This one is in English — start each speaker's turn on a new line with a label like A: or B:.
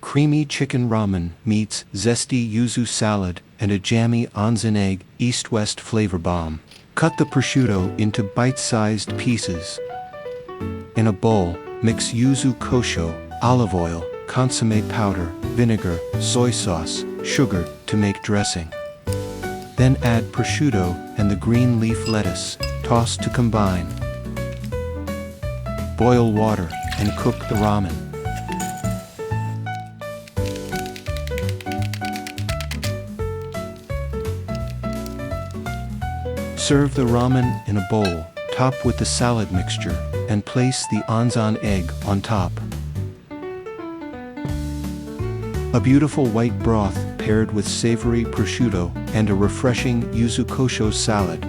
A: Creamy chicken ramen meets zesty yuzu salad and a jammy onsen egg east-west flavor bomb. Cut the prosciutto into bite-sized pieces. In a bowl, mix yuzu kosho, olive oil, consommé powder, vinegar, soy sauce, sugar to make dressing. Then add prosciutto and the green leaf lettuce, toss to combine. Boil water and cook the ramen. Serve the ramen in a bowl, top with the salad mixture, and place the onsen egg on top. A beautiful white broth paired with savory prosciutto and a refreshing yuzu kosho salad